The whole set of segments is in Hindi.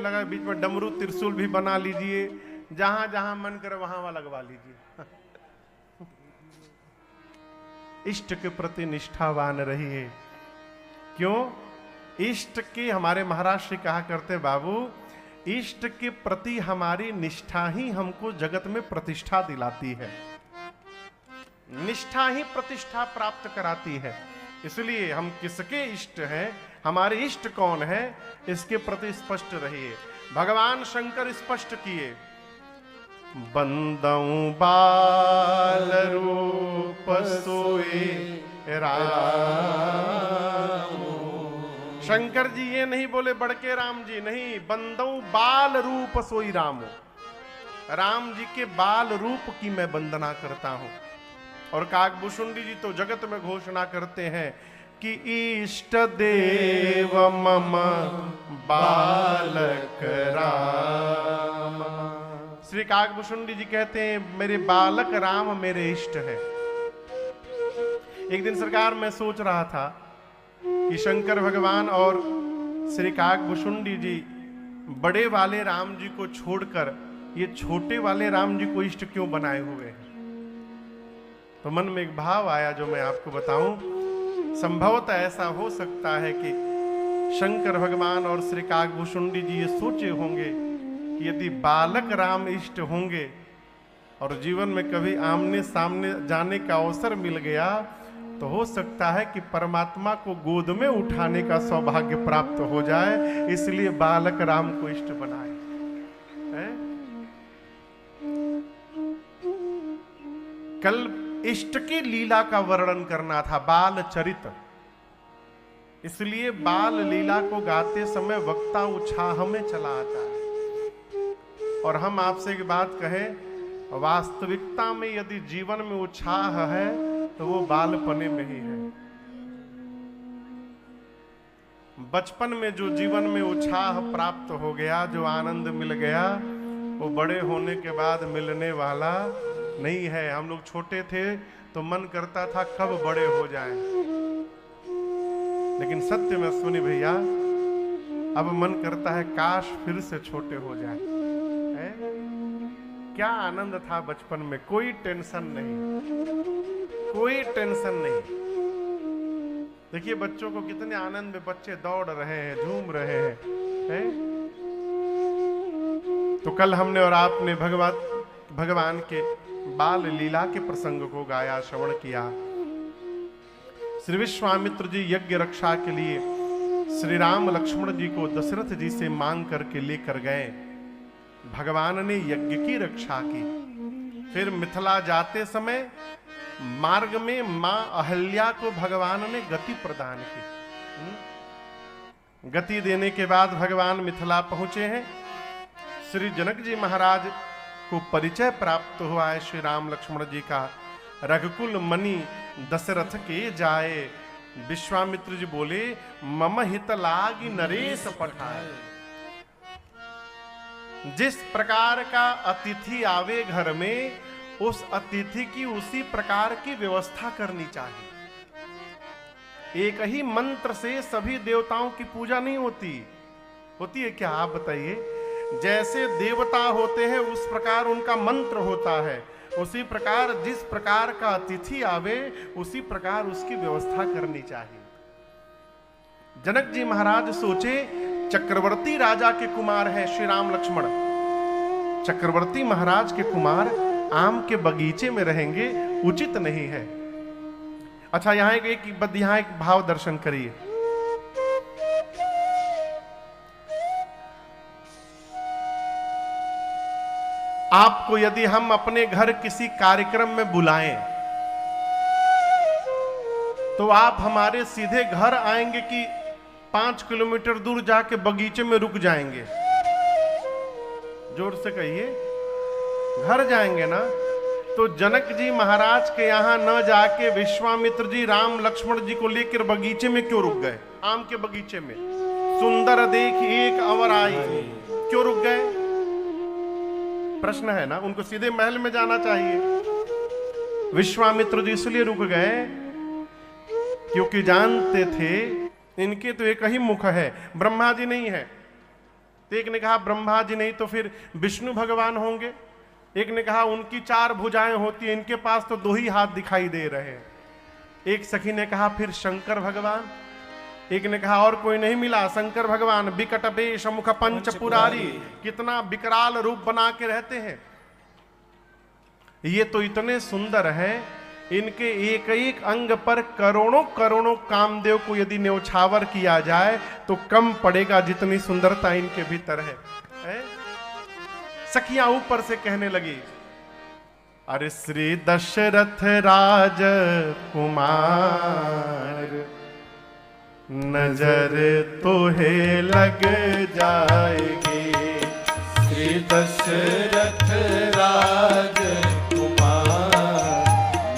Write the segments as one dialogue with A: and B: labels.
A: लगा, बीच में डमरू त्रिशूल भी बना लीजिए, जहां जहां मन करे वहां लगवा लीजिए। इष्ट के प्रति निष्ठावान रहिए। क्यों? इष्ट की, हमारे महाराज श्री कहा करते बाबू, इष्ट के प्रति हमारी निष्ठा ही हमको जगत में प्रतिष्ठा दिलाती है। निष्ठा ही प्रतिष्ठा प्राप्त कराती है। इसलिए हम किसके इष्ट हैं, हमारे इष्ट कौन है, इसके प्रति स्पष्ट रहिए। भगवान शंकर स्पष्ट किए, बंदऊ बाल रूप सोए राम। शंकर जी ये नहीं बोले बड़के राम जी, नहीं, बंदऊ बाल रूप सोई राम। राम जी के बाल रूप की मैं वंदना करता हूं। और काकभूषुंडी जी तो जगत में घोषणा करते हैं कि इष्ट देव मम बालक राम। श्री काकभूषुंडी जी कहते हैं मेरे बालक राम मेरे इष्ट है। एक दिन सरकार मैं सोच रहा था कि शंकर भगवान और श्री काकभूषुंडी जी बड़े वाले राम जी को छोड़कर ये छोटे वाले राम जी को इष्ट क्यों बनाए हुए हैं। तो मन में एक भाव आया जो मैं आपको बताऊं। संभवतः ऐसा हो सकता है कि शंकर भगवान और श्री काकभूषुंडी जी ये सोचे होंगे कि यदि बालक राम इष्ट होंगे और जीवन में कभी आमने सामने जाने का अवसर मिल गया तो हो सकता है कि परमात्मा को गोद में उठाने का सौभाग्य प्राप्त हो जाए, इसलिए बालक राम को इष्ट बनाए। कल इष्ट की लीला का वर्णन करना था, बाल चरित। इसलिए बाल लीला को गाते समय वक्ता उत्साह में चला आता है। और हम आपसे एक बात कहें, वास्तविकता में यदि जीवन में उत्साह है तो वो बालपने में ही है। बचपन में जो जीवन में उत्साह प्राप्त हो गया, जो आनंद मिल गया, वो बड़े होने के बाद मिलने वाला नहीं है। हम लोग छोटे थे तो मन करता था कब बड़े हो जाएं, लेकिन सत्य में सुनी भैया, अब मन करता है काश फिर से छोटे हो जाए। क्या आनंद था बचपन में, कोई टेंशन नहीं, कोई टेंशन नहीं। देखिए बच्चों को कितने आनंद में बच्चे दौड़ रहे हैं, झूम रहे हैं। तो कल हमने और आपने भगवान के बाल लीला के प्रसंग को गाया, श्रवण किया। श्री विश्वामित्र जी यज्ञ रक्षा के लिए श्री राम लक्ष्मण जी को दशरथ जी से मांग करके लेकर गए। भगवान ने यज्ञ की रक्षा की। फिर मिथिला जाते समय मार्ग में मां अहल्या को भगवान ने गति प्रदान की। गति देने के बाद भगवान मिथिला पहुंचे हैं। श्री जनक जी महाराज को परिचय प्राप्त हुआ है श्री राम लक्ष्मण जी का। रघुकुल मणि दशरथ के जाए, विश्वामित्र जी बोले मम हित लागी नरेश पठाए। जिस प्रकार का अतिथि आवे घर में, उस अतिथि की उसी प्रकार की व्यवस्था करनी चाहिए। एक ही मंत्र से सभी देवताओं की पूजा नहीं होती। होती है क्या, आप बताइए? जैसे देवता होते हैं उस प्रकार उनका मंत्र होता है, उसी प्रकार जिस प्रकार का अतिथि आवे उसी प्रकार उसकी व्यवस्था करनी चाहिए। जनक जी महाराज सोचे चक्रवर्ती राजा के कुमार है श्री राम लक्ष्मण, चक्रवर्ती महाराज के कुमार आम के बगीचे में रहेंगे, उचित नहीं है। अच्छा, यहां एक भाव दर्शन करिए। आपको यदि हम अपने घर किसी कार्यक्रम में बुलाएं तो आप हमारे सीधे घर आएंगे कि 5 किलोमीटर दूर जाके बगीचे में रुक जाएंगे? जोर से कहिए, घर जाएंगे ना। तो जनक जी महाराज के यहां न जाके विश्वामित्र जी राम लक्ष्मण जी को लेकर बगीचे में क्यों रुक गए? आम के बगीचे में सुंदर देख एक अवर आई, क्यों रुक गए? प्रश्न है ना। उनको सीधे महल में जाना चाहिए। विश्वामित्र जी इसलिए रुक गए क्योंकि जानते थे इनके तो एक ही मुख है, ब्रह्मा जी नहीं है। तो एक ने कहा ब्रह्मा जी नहीं तो फिर विष्णु भगवान होंगे। एक ने कहा उनकी 4 भुजाएं होती हैं, इनके पास तो 2 ही हाथ दिखाई दे रहे हैं। एक सखी ने कहा फिर शंकर भगवान। एक ने कहा और कोई नहीं मिला, शंकर भगवान विकट वेश मुख पंच पुरारी, कितना विकराल रूप बना के रहते हैं। ये तो इतने सुंदर है, इनके एक एक अंग पर करोड़ों करोड़ों कामदेव को यदि न्यौछावर किया जाए तो कम पड़ेगा जितनी सुंदरता इनके भीतर है? सखियां ऊपर से कहने लगी, अरे श्री दशरथ राज कुमार नजर तोहे लग जाएगी।
B: श्री दशरथ राज कुमार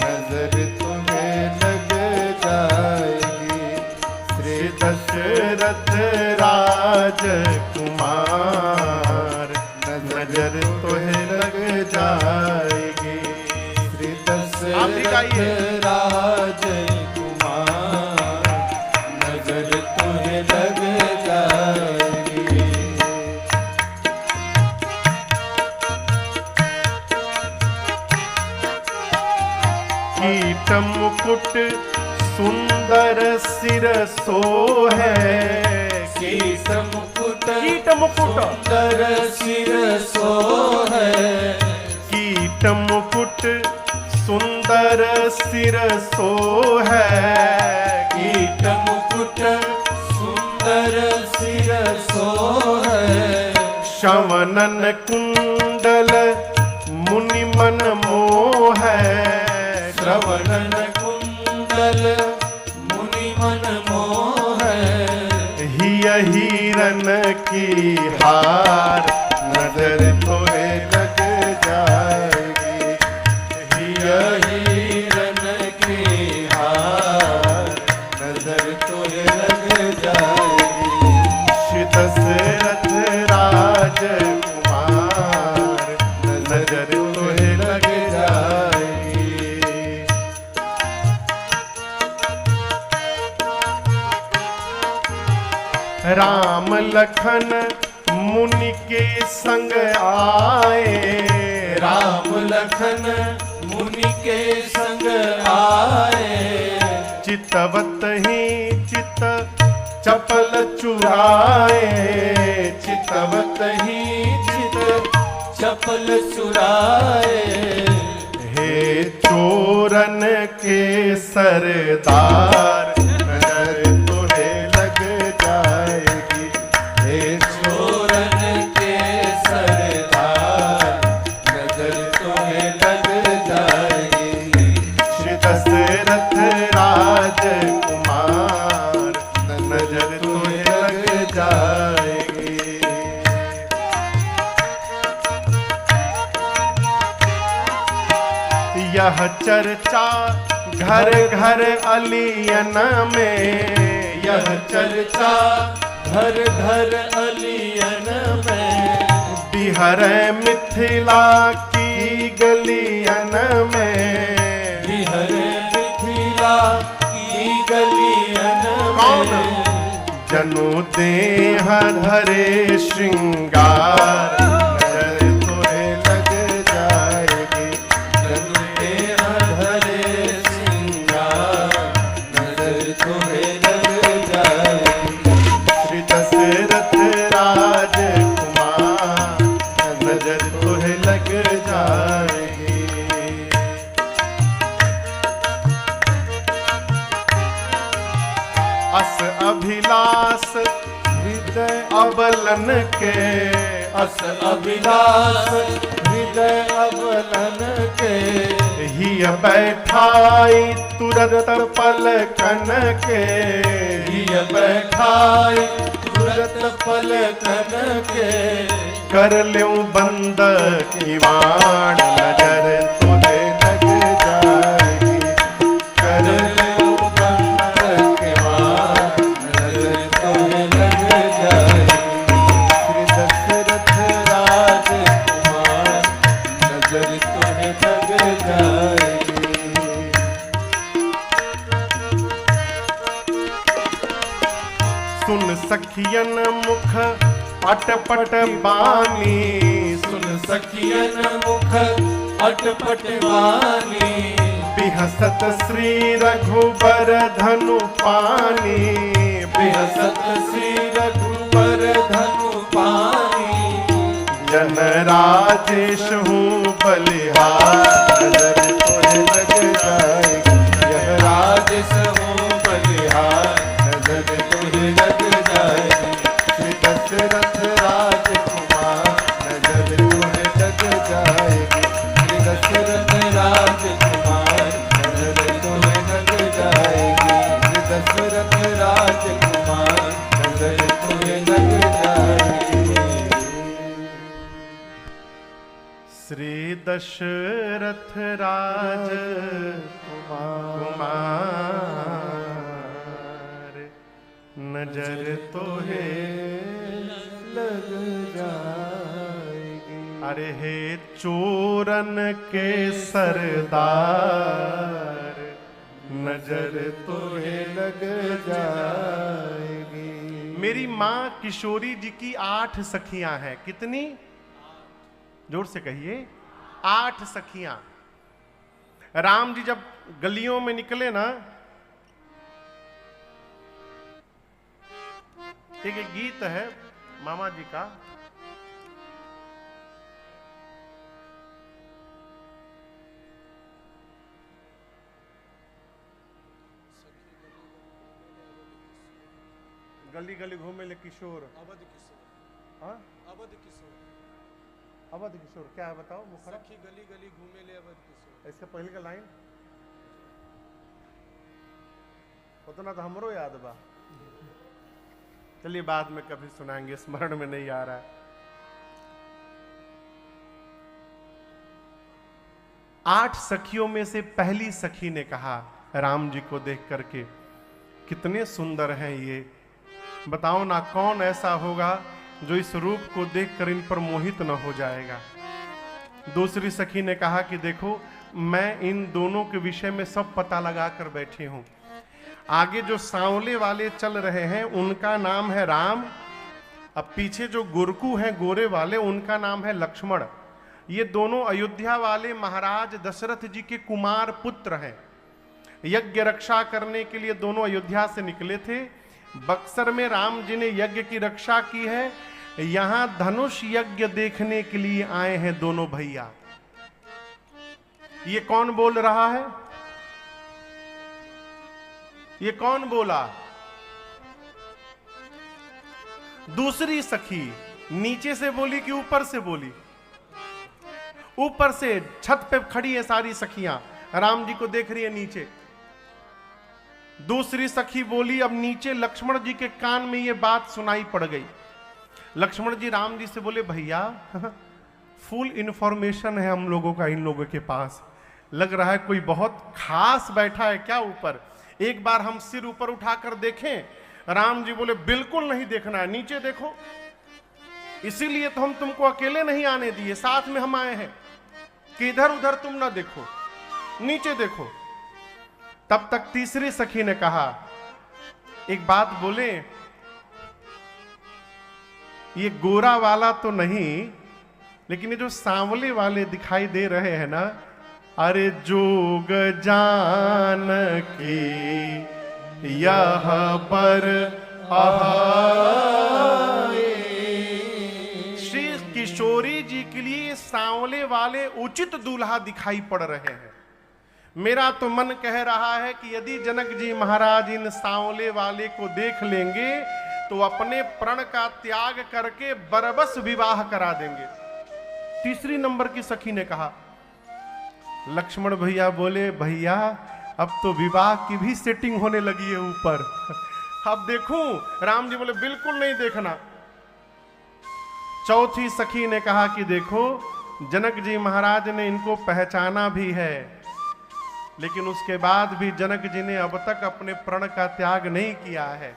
B: नजर तुम्हें लग जाएगी।
A: श्री दशरथ राज कुमार नजर तोहे लग जाएगी।
B: श्री दशरथ राज कुमार नजर तुम्हें लग जाएगी।
A: कीट मुकुट सुंदर सिर सोहे।
B: कीट मुकुट
A: सुंदर
B: सिर सोहे।
A: कीट मुकुट सुंदर सिर सोहे।
B: कीट मुकुट सुंदर सिर सोहे।
A: शवनन कुंडल मुनि मन मोहे।
B: श्रवणन कुंडल मुनि मन मोहे।
A: हिय हिरन की हार नजर तोहे लग जाएगी।
B: हिय हिरन की हार नजर तोहे लग जाएगी।
A: श्री दशरथ राज कुमार नजर तोहे लग जाएगी। राम लखन मुनि के संग आए।
B: राम लखन मुनि के संग आए।
A: चितवत ही चित चपल चुराए।
B: चितवत ही चित चपल चुराए।
A: हे चोरन के सरदार नजर तोहे लग जाएगी।
B: हे चोरन के सरदार नजर तुम्हें लग जाएगी।
A: श्री दशरथ राज कुमार नजर तोहे लग जाएगी। यह चर्चा घर घर अलियन में।
B: यह चर्चा घर घर अलियन में।
A: बिहर मिथिला की गलियन में।
B: बिहर मिथिला की गलियन में।
A: जनु देह धरे श्रृंगार नजर तोहे लग जाएगी।
B: जनु देह धरे श्रृंगार नजर तुम्हें लग जाएगी।
A: श्री दशरथ राज कुमार नजर तोहे लग जाएगी। अस अभिलाष हृदय अबलन के।
B: अस अभिलाष हृदय अबलन के।
A: हिय बैठाई तुरत पलकन के।
B: हिय बैठाई तुरत पलकन के।
A: कर ल्यूं बंद किवाड़ नजर तोहे लग जाएगी। कर
B: ल्यूं बंद किवाड़ नजर तुम्हें लग जाएगी।
A: श्री दशरथ
B: राज कुमार नजर तुम्हें लग जाएगी।
A: सुन सखियन मुख अटपट बानी।
B: सुन सखियन मुख अटपट वाणी।
A: बिहसत श्री रघुबर धनु पानी।
B: बिहसत श्री रघुबर धनु पानी।
A: जन राजेश हूँ बलिहार, नजर तोहे लग जाएगी।
B: यह राजेश हूँ बलिहार, नजर तुझे लग जाएगी।
A: श्री दशरथ राजकुमार, नजर तोहे लग जाएगी।
B: श्री दशरथ राजकुमार, नजर तुझे लग जाएगी। श्री दशरथ राजकुमार, नजर तुझे लग जाएगी।
A: श्री दशरथ राज कुमार, नजर तोहे
B: लग जाएगी।
A: अरे हे चोरन के सरदार, नजर तोहे लग
B: जाएगी।
A: मेरी माँ किशोरी जी की 8 सखियां हैं। कितनी? जोर से कहिए। 8 सखियां। राम जी जब गलियों में निकले ना, एक गीत है मामा जी का, गली गली घूमे ले किशोर।
C: अवध किशोर।
A: हाँ,
C: अवध किशोर।
A: अवध किशोर क्या है बताओ मुखरा।
C: सखी गली गली घूमे ले अवध किशोर।
A: इसके पहले का लाइन उतना तो हमरो याद बा। चलिए बाद में कभी सुनाएंगे, स्मरण में नहीं आ रहा है। 8 सखियों में से पहली सखी ने कहा राम जी को देख करके, कितने सुंदर हैं ये, बताओ ना कौन ऐसा होगा जो इस रूप को देखकर इन पर मोहित न हो जाएगा। दूसरी सखी ने कहा कि देखो मैं इन दोनों के विषय में सब पता लगा कर बैठी हूं। आगे जो सांवले वाले चल रहे हैं उनका नाम है राम, अब पीछे जो गुरकू हैं गोरे वाले उनका नाम है लक्ष्मण। ये दोनों अयोध्या वाले महाराज दशरथ जी के कुमार पुत्र हैं। यज्ञ रक्षा करने के लिए दोनों अयोध्या से निकले थे। बक्सर में राम जी ने यज्ञ की रक्षा की है, यहां धनुष यज्ञ देखने के लिए आए हैं दोनों भैया। ये कौन बोल रहा है? ये कौन बोला? दूसरी सखी नीचे से बोली कि ऊपर से बोली? ऊपर से छत पे खड़ी है सारी सखियां, राम जी को देख रही है नीचे। दूसरी सखी बोली, अब नीचे लक्ष्मण जी के कान में ये बात सुनाई पड़ गई। लक्ष्मण जी राम जी से बोले भैया फुल इंफॉर्मेशन है हम लोगों का इन लोगों के पास, लग रहा है कोई बहुत खास बैठा है क्या ऊपर, एक बार हम सिर ऊपर उठाकर देखें। राम जी बोले बिल्कुल नहीं देखना है, नीचे देखो, इसीलिए तो हम तुमको अकेले नहीं आने दिए, साथ में हम आए हैं कि इधर उधर तुम ना देखो, नीचे देखो। तब तक तीसरी सखी ने कहा, एक बात बोले, ये गोरा वाला तो नहीं लेकिन ये जो सांवले वाले दिखाई दे रहे हैं ना, अरे जोग जान की यह पर श्री किशोरी जी के लिए सांवले वाले उचित दूल्हा दिखाई पड़ रहे हैं। मेरा तो मन कह रहा है कि यदि जनक जी महाराज इन सांवले वाले को देख लेंगे तो अपने प्रण का त्याग करके बरबस विवाह करा देंगे। तीसरी नंबर की सखी ने कहा। लक्ष्मण भैया बोले भैया अब तो विवाह की भी सेटिंग होने लगी है ऊपर, अब देखूं? राम जी बोले बिल्कुल नहीं देखना। चौथी सखी ने कहा कि देखो जनक जी महाराज ने इनको पहचाना भी है, लेकिन उसके बाद भी जनक जी ने अब तक अपने प्रण का त्याग नहीं किया है।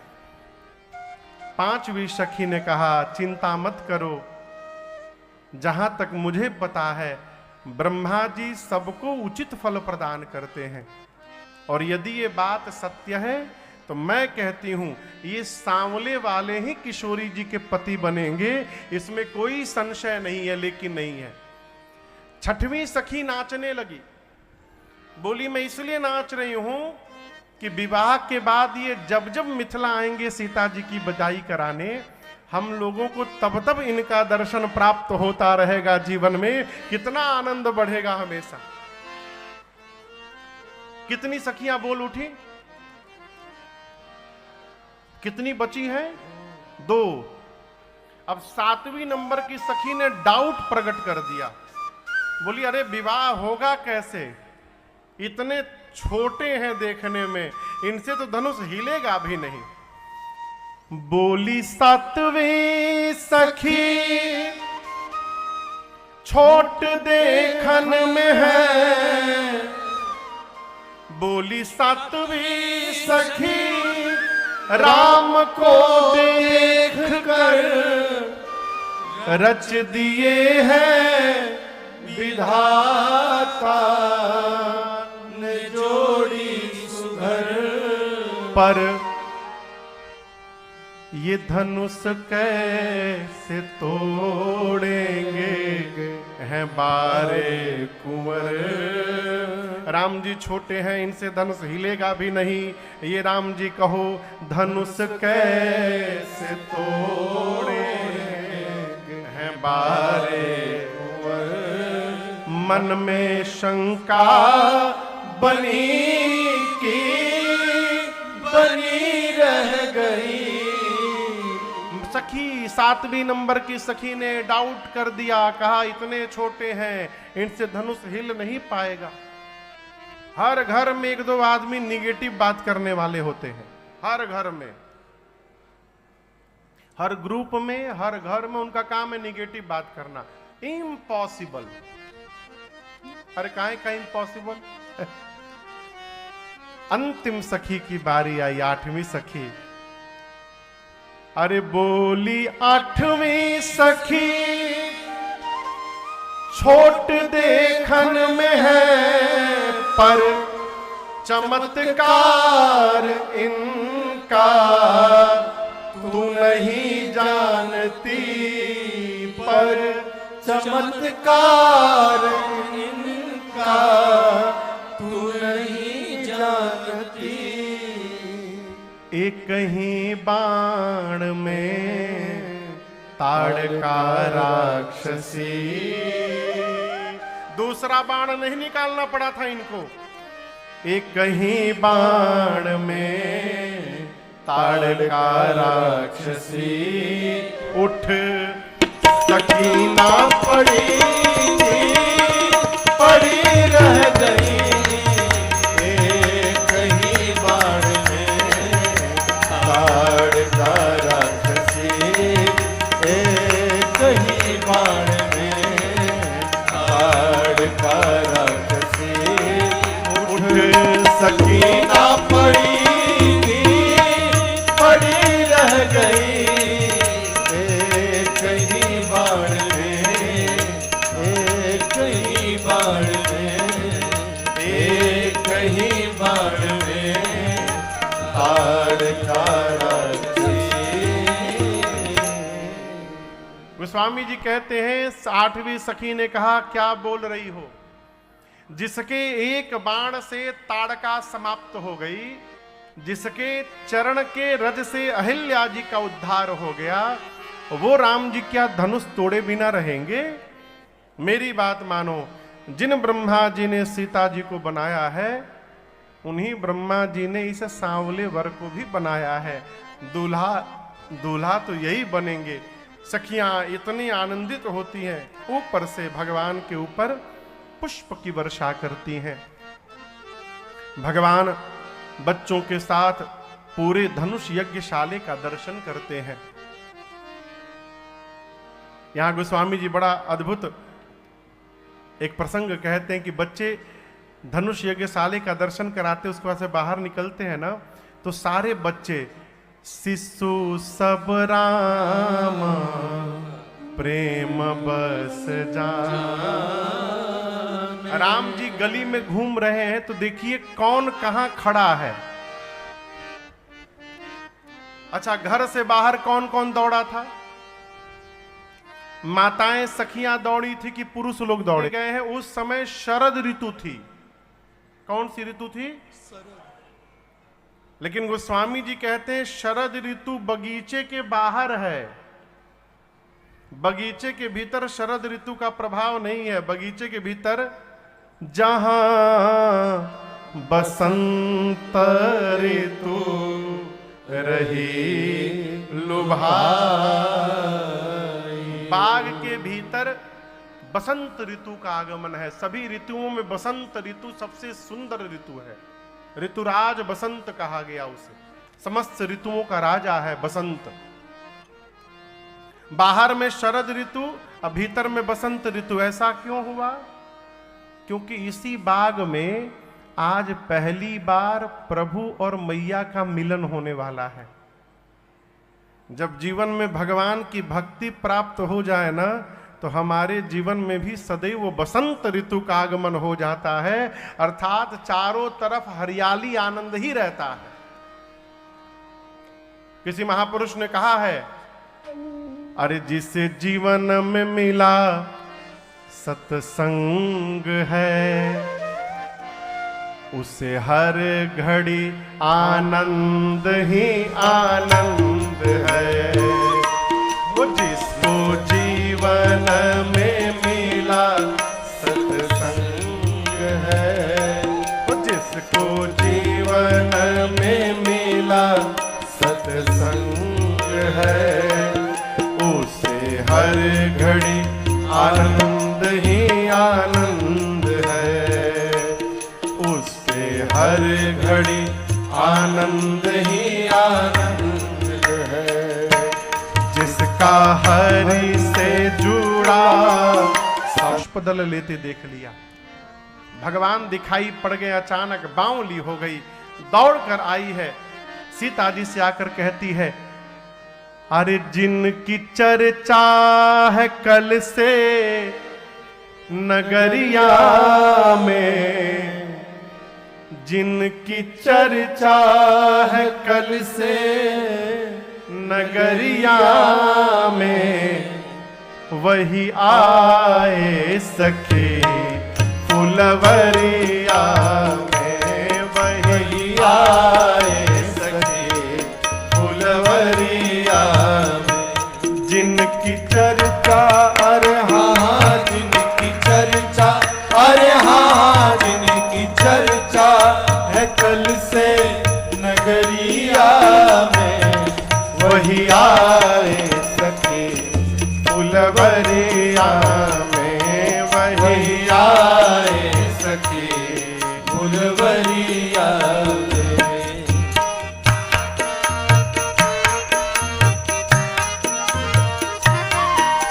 A: पांचवी सखी ने कहा चिंता मत करो, जहां तक मुझे पता है ब्रह्मा जी सबको उचित फल प्रदान करते हैं, और यदि ये बात सत्य है तो मैं कहती हूं ये सांवले वाले ही किशोरी जी के पति बनेंगे, इसमें कोई संशय नहीं है। लेकिन नहीं है। छठवीं सखी नाचने लगी, बोली मैं इसलिए नाच रही हूं कि विवाह के बाद ये जब जब मिथिला आएंगे सीता जी की बधाई कराने, हम लोगों को तब तब इनका दर्शन प्राप्त होता रहेगा। जीवन में कितना आनंद बढ़ेगा हमेशा। कितनी सखियां बोल उठी? कितनी बची हैं? 2। अब 7वीं नंबर की सखी ने डाउट प्रकट कर दिया, बोली अरे विवाह होगा कैसे, इतने छोटे हैं देखने में, इनसे तो धनुष हिलेगा भी नहीं। बोली 7वीं सखी छोट देखन में है, बोली 7वीं सखी राम को देख कर रच दिए हैं विधाता
B: ने जोड़ी सुधर,
A: पर ये धनुष कैसे तोड़ेंगे हैं बारे कुंवर। राम जी छोटे हैं, इनसे धनुष हिलेगा भी नहीं। ये राम जी कहो धनुष कैसे तोड़ेंगे हैं बारे कुंवर। मन में शंका बनी की बनी रह गई। सखी 7वीं नंबर की सखी ने डाउट कर दिया, कहा इतने छोटे हैं, इनसे धनुष हिल नहीं पाएगा। हर घर में 1-2 आदमी निगेटिव बात करने वाले होते हैं, हर घर में, हर ग्रुप में, हर घर में उनका काम है निगेटिव बात करना। इम्पॉसिबल। अरे काहे का इम्पॉसिबल? अंतिम सखी की बारी आई, 8वीं सखी। अरे बोली 8वीं सखी छोट देखन में है, पर चमत्कार इनका तू नहीं जानती, पर चमत्कार इनका तू नहीं जानती। एक ही बाण में ताड़का राक्षसी, दूसरा बाण नहीं निकालना पड़ा था इनको। एक ही बाण में ताड़का राक्षसी, उठ सकीना पड़ी पड़ी रह गई। एक ही बाण में ताड़का राक्षसी, एक ही बाण में ताड़का राक्षसी, उठ सकीना पड़ी पड़ी रह गई। एक ही बाण में, एक ही बाण में, एक ही बाण में ताड़का राक्षसी। गोस्वामी जी कहते हैं 8वीं सखी ने कहा क्या बोल रही हो? जिसके एक बाण से ताड़का समाप्त हो गई, जिसके चरण के रज से अहिल्या जी का उद्धार हो गया, वो राम जी क्या धनुष तोड़े बिना रहेंगे? मेरी बात मानो, जिन ब्रह्मा जी ने सीता जी को बनाया है, उन्हीं ब्रह्मा जी ने इस सांवले वर को भी बनाया है। दूल्हा दूल्हा तो यही बनेंगे। सखियां इतनी आनंदित होती हैं, ऊपर से भगवान के ऊपर पुष्प की वर्षा करती हैं। भगवान बच्चों के साथ पूरे धनुष यज्ञशाले का दर्शन करते हैं। यहां गोस्वामी जी बड़ा अद्भुत एक प्रसंग कहते हैं कि बच्चे धनुष यज्ञशाले का दर्शन कराते, उसके बाद से बाहर निकलते हैं ना, तो सारे बच्चे शिशु सब राम प्रेम बस जान। राम जी गली में घूम रहे हैं तो देखिए कौन कहां खड़ा है। अच्छा, घर से बाहर कौन कौन दौड़ा था? माताएं सखियां दौड़ी थी कि पुरुष लोग दौड़े गए हैं? उस समय शरद ऋतु थी। कौन सी ऋतु थी? लेकिन गोस्वामी जी कहते हैं शरद ऋतु बगीचे के बाहर है, बगीचे के भीतर शरद ऋतु का प्रभाव नहीं है। बगीचे के भीतर जहां बसंत ऋतु रही लुभाई, बाग के भीतर बसंत ऋतु का आगमन है। सभी ऋतुओं में बसंत ऋतु सबसे सुंदर ऋतु है। ऋतुराज बसंत कहा गया उसे, समस्त ऋतुओं का राजा है बसंत। बाहर में शरद ऋतु और भीतर में बसंत ऋतु। ऐसा क्यों हुआ? क्योंकि इसी बाग में आज पहली बार प्रभु और मैया का मिलन होने वाला है। जब जीवन में भगवान की भक्ति प्राप्त हो जाए ना, तो हमारे जीवन में भी सदैव बसंत ऋतु का आगमन हो जाता है, अर्थात चारों तरफ हरियाली आनंद ही रहता है। किसी महापुरुष ने कहा है, अरे जिसे जीवन में मिला सत्संग है, उसे हर घड़ी आनंद ही आनंद है। वो जिसको जीवन में मिला सत्संग है, वो जिसको जीवन में मिला सत्संग है, उसे हर घड़ी आनंद ही आनंद है, उससे हर घड़ी आनंद ही आनंद है। जिसका हरि से जुड़ा पुष्पदल लेते देख लिया, भगवान दिखाई पड़ गए, अचानक बावली हो गई, दौड़ कर आई है, सीता जी से आकर कहती है, अरे जिनकी चर्चा है कल से नगरिया में, जिनकी चर्चा है कल से नगरिया में, वही आए सखी फुलवरिया में, वही आए सखी फुलवरिया में। जिनकी चर्चा, अरे हाँ जिनकी चर्चा, अरे हाँ जिनकी चर्चा है कल से नगरिया में, वही आए सखी फुलवरिया में, वही आए सखी फुलवरिया में।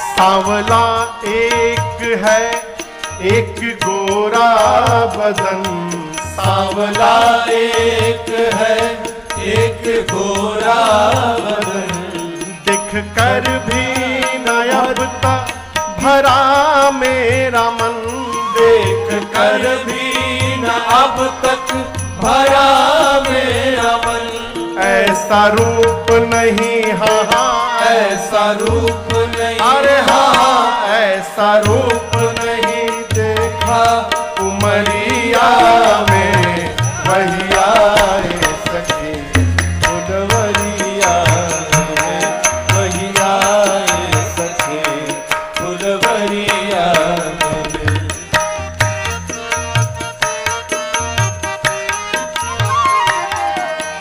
A: सांवला एक है एक गोरा बदन, सांवला एक है एक गोरा बदन, दिख कर भी नयब तक भरा मेरा मन, देख कर भी न अब तक भरा मेरा मन। ऐसा रूप नहीं, हाँ हाँ ऐसा रूप नहीं, अरे हाँ हाँ ऐसा रूप नहीं देखा उमरिया में, वही आए सखी फुलवरिया में, वही आए सखी फुलवरिया में।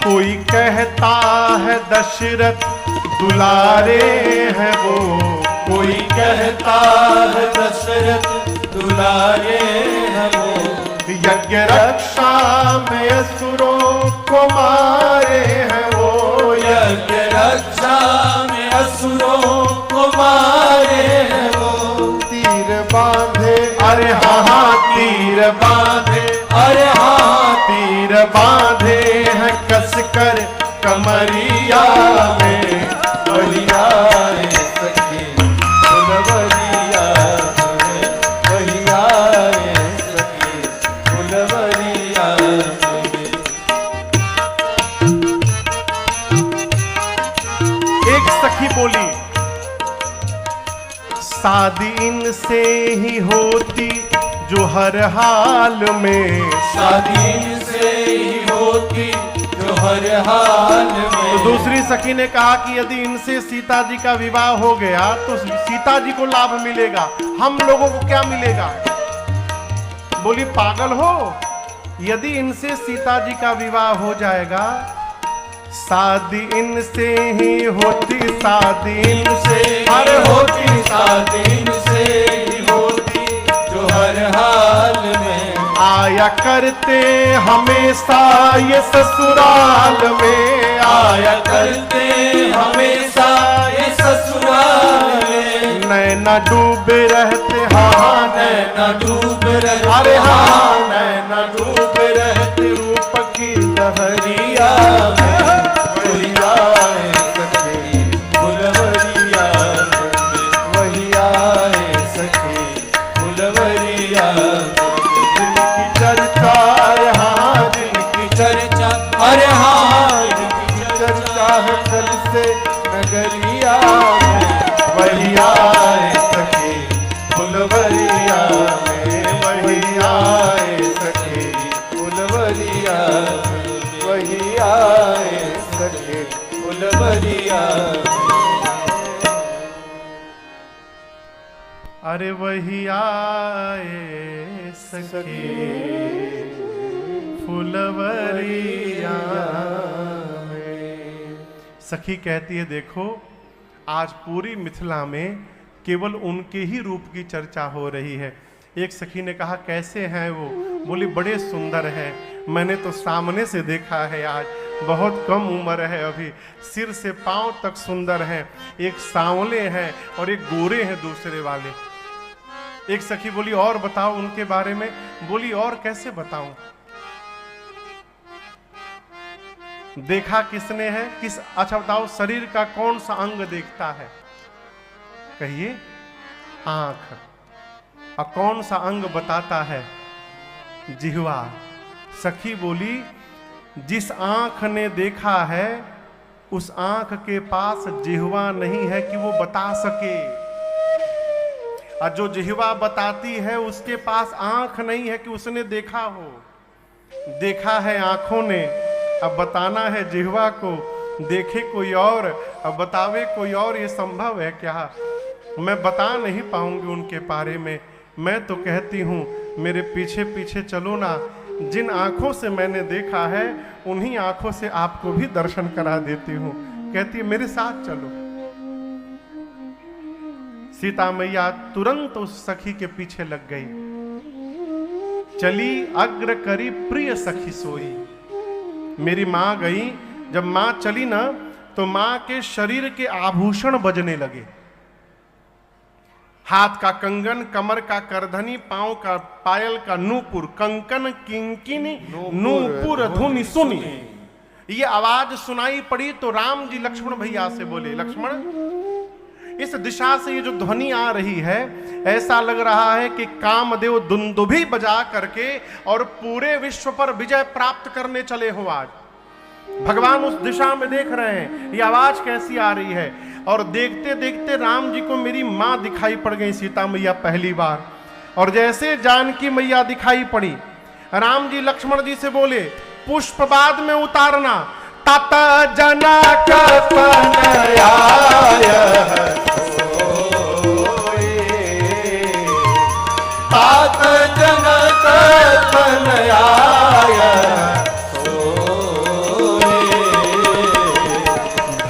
A: कोई कहता है दशरथ दुलारे हैं वो, कोई कहता है दशरथ दुलारे हैं वो, यज्ञ रक्षा में असुरों को मारे हैं वो, यज्ञ रक्षा में असुरों को मारे हैं वो। तीर बांधे, अरे हाँ हाँ तीर बांधे, अरे हाँ तीर बांधे हैं कस कर कमरिया में, वही आए सखी फुलवरिया में, वही आए सखी फुलवरिया में। इनसे ही होती जो हर हाल में,
B: शादी इनसे ही होती जो हर हाल में।
A: तो दूसरी सखी ने कहा कि यदि इनसे सीता जी का विवाह हो गया तो सीता जी को लाभ मिलेगा, हम लोगों को क्या मिलेगा? बोली पागल हो, यदि इनसे सीता जी का विवाह हो जाएगा, शादी इनसे ही होती, शादी इनसे
B: हर होती, शादी इनसे ही होती जो हर हाल में।
A: आया करते हमेशा ये ससुराल में,
B: आया करते हमेशा ये ससुराल में।
A: नैना डूबे रहते, हाँ
B: नैना डूब रहते,
A: अरे हाँ नैना डूबे रहते रूप की लहरिया में।
B: वही आए सखी फुलवरिया में, वही आए सखी फुलवरिया में।
A: जिनकी चर्चा, हाँ जिनकी
B: चर्चा, अरे हाँ
A: जिनकी चर्चा है कल से नगरिया में, वही आए सखी फुलवरिया में, वही आए सखी
B: फुलवरिया में, वही आए सखी फुलवरिया में।
A: अरे वही आए सखी फुलवरिया में। सखी कहती है देखो आज पूरी मिथिला में केवल उनके ही रूप की चर्चा हो रही है। एक सखी ने कहा कैसे हैं वो? बोली बड़े सुंदर है, मैंने तो सामने से देखा है, आज बहुत कम उम्र है अभी, सिर से पांव तक सुंदर हैं, एक सांवले हैं और एक गोरे हैं दूसरे वाले। एक सखी बोली और बताओ उनके बारे में। बोली और कैसे बताऊं, देखा किसने है? किस, अच्छा बताओ शरीर का कौन सा अंग देखता है? कहिए आंख। और कौन सा अंग बताता है? जिह्वा। सखी बोली जिस आंख ने देखा है उस आंख के पास जिह्वा नहीं है कि वो बता सके, और जो जिह्वा बताती है उसके पास आंख नहीं है कि उसने देखा हो। देखा है आंखों ने, अब बताना है जिह्वा को। देखे कोई और अब बतावे कोई और, ये संभव है क्या? मैं बता नहीं पाऊंगी उनके बारे में। मैं तो कहती हूँ मेरे पीछे पीछे चलो ना, जिन आंखों से मैंने देखा है उन्हीं आंखों से आपको भी दर्शन करा देती हूँ। कहती है मेरे साथ चलो। सीता मैया तुरंत उस सखी के पीछे लग गई। चली अग्र करी प्रिय सखी सोई। मेरी मां गई, जब मां चली ना तो मां के शरीर के आभूषण बजने लगे। हाथ का कंगन, कमर का करधनी, पांव का पायल का नूपुर, कंकन किंकिनी नूपुर धुनि सुनी। ये आवाज सुनाई पड़ी तो राम जी लक्ष्मण भैया से बोले लक्ष्मण इस दिशा से ये जो ध्वनि आ रही है ऐसा लग रहा है कि कामदेव दुंदुभी बजा करके और पूरे विश्व पर विजय प्राप्त करने चले हो। आज भगवान उस दिशा में देख रहे हैं, ये आवाज कैसी आ रही है। और देखते देखते राम जी को मेरी मां दिखाई पड़ गई, सीता मैया पहली बार। और जैसे जानकी मैया दिखाई पड़ी, राम जी लक्ष्मण जी से बोले पुष्प बाद में उतारना। तात जनक तनया
B: तात जनक तनया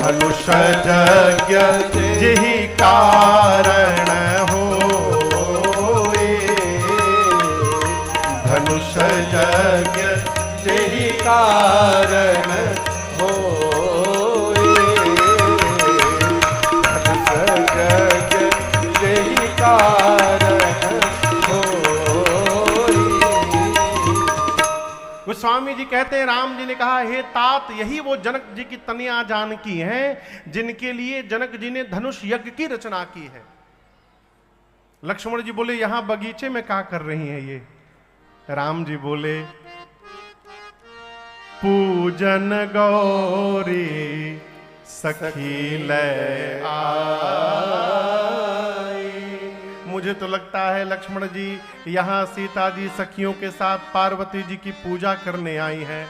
A: धनुष यज्ञ जेहि कारण हो, धनुष यज्ञ
B: जेहि कारण हो, धनुष यज्ञ जेहि कारण हो।
A: गोस्वामी जी कहते हैं राम जी ने कहा हे तात, यही वो जनक जी की तनिया जानकी हैं जिनके लिए जनक जी ने धनुष यज्ञ की रचना की है। लक्ष्मण जी बोले यहां बगीचे में क्या कर रही हैं ये? राम जी बोले पूजन गौरी सखी ले आई। मुझ मुझे तो लगता है लक्ष्मण जी यहाँ सीता जी सखियों के साथ पार्वती जी की पूजा करने आई हैं।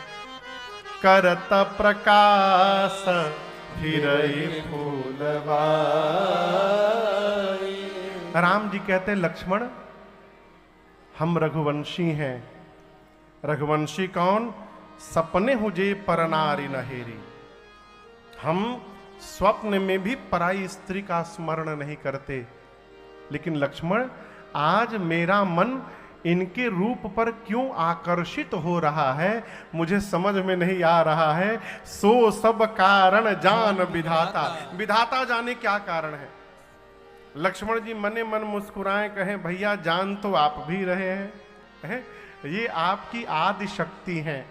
A: करत प्रकाश फिरई
B: फूलवाई।
A: राम जी कहते हैं लक्ष्मण हम रघुवंशी हैं। रघुवंशी कौन? सपने हुजे पर नारी नहेरी। हम स्वप्न में भी पराई स्त्री का स्मरण नहीं करते। लेकिन लक्ष्मण आज मेरा मन इनके रूप पर क्यों आकर्षित हो रहा है मुझे समझ में नहीं आ रहा है। सो सब कारण जान विधाता। विधाता जाने क्या कारण है। लक्ष्मण जी मने मन मुस्कुराए, कहें भैया जान तो आप भी रहे हैं, ये आपकी आदि शक्ति है,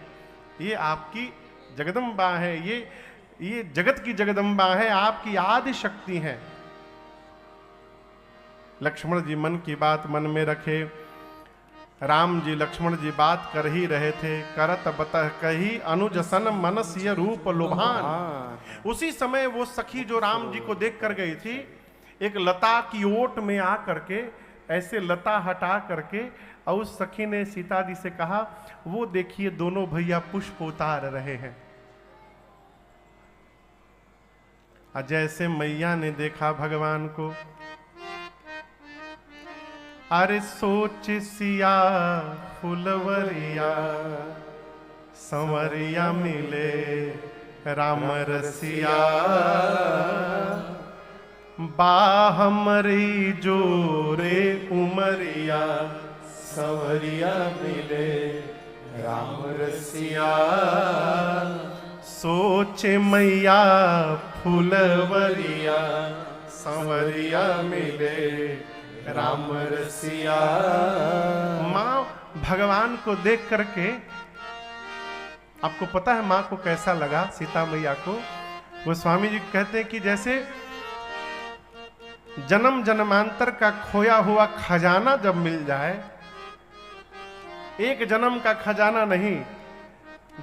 A: ये आपकी जगदम्बा है, ये जगत की जगदम्बा है, आपकी आदि शक्ति है। लक्ष्मण जी मन की बात मन में रखे। राम जी लक्ष्मण जी बात कर ही रहे थे। करत बतह कही अनुजसन मनस्य रूप लुभान। उसी समय वो सखी जो राम जी को देख कर गई थी, एक लता की ओट में आ करके ऐसे लता हटा करके और उस सखी ने सीता जी से कहा, वो देखिए दोनों भैया पुष्प उतार रहे हैं। जैसे मैया ने देखा भगवान को, अरे सोच सिया फुलवरिया संवरिया मिले राम रसिया। बाहमरी जोरे उमरिया
B: संवरिया मिले राम रसिया।
A: सोचे मैया फुलवरिया संवरिया मिले
B: राम रसिया।
A: माँ भगवान को देख करके, आपको पता है माँ को कैसा लगा सीता मैया को? वो स्वामी जी कहते हैं कि जैसे जन्म जन्मांतर का खोया हुआ खजाना जब मिल जाए, एक जन्म का खजाना नहीं,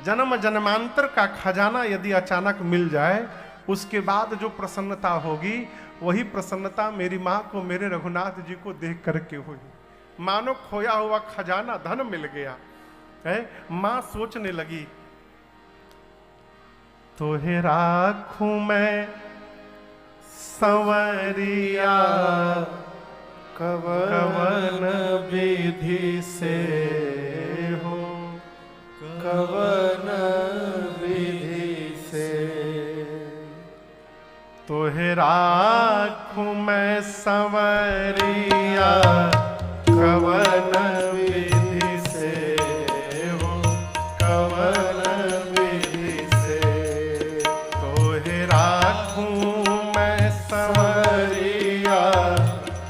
A: जन्म जन्मांतर का खजाना यदि अचानक मिल जाए, उसके बाद जो प्रसन्नता होगी वही प्रसन्नता मेरी माँ को मेरे रघुनाथ जी को देख करके हुई। मानो खोया हुआ खजाना धन मिल गया है। माँ सोचने लगी, तोहे राखूं मैं संवरिया कवन विधि से हो,
B: कवन विधि से।
A: तोहे राखूं मैं संवरिया कवन विधि से हो, कवन विधि से। तोहे राखूं मैं संवरिया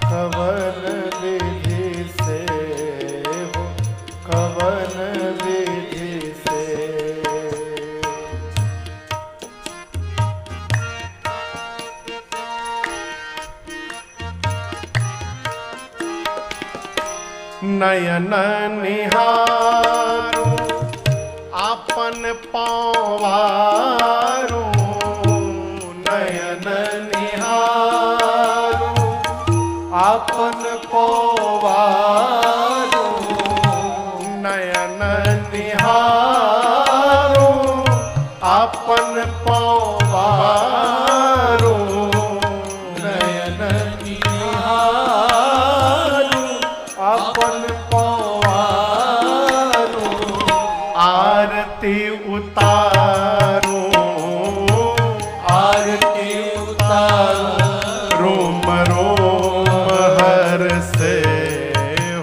B: कवन विधि से हो, कवन विधि से।
A: नयन निहारू आपन पावारू।
B: नयन निहारू आपन पोवारू।
A: नयन निहारू आपन पावारू।
B: नयन निहारू आपन पोवारू।
A: आरती उतारू
B: आरती उतारू।
A: रोम रोम हर से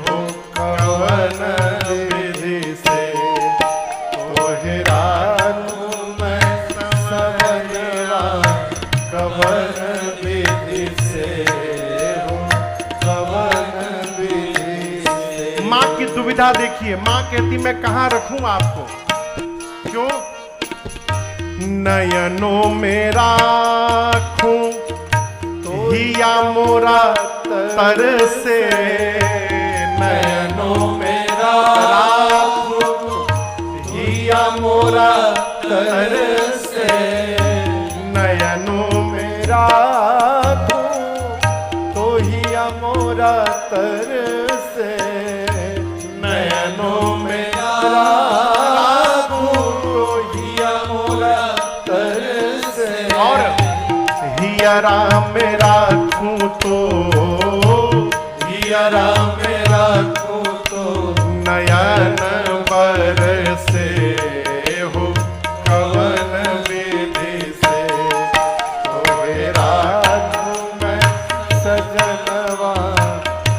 A: हो, कवन विधि से। तोहे राखूं मैं
B: संवरिया कवन विधि से हो, कवन विधि से।
A: माँ की दुविधा देखिए। माँ कहती मैं कहाँ रखूं आपको? क्यों? नयनों में राखूं हिया मोरा तर से।
B: नयनों में राखूं हिया मोरा तर से।
A: नयनों में
B: राखूं तो हिया मोरा
A: तरसे, नयनों में राखूं तो हिया मोरा तरसे, और हियरा में राखूं तो, हियरा में राखूं तो नयन बरसे हो कवन विधि से, तोहे राखूं मैं सजनवा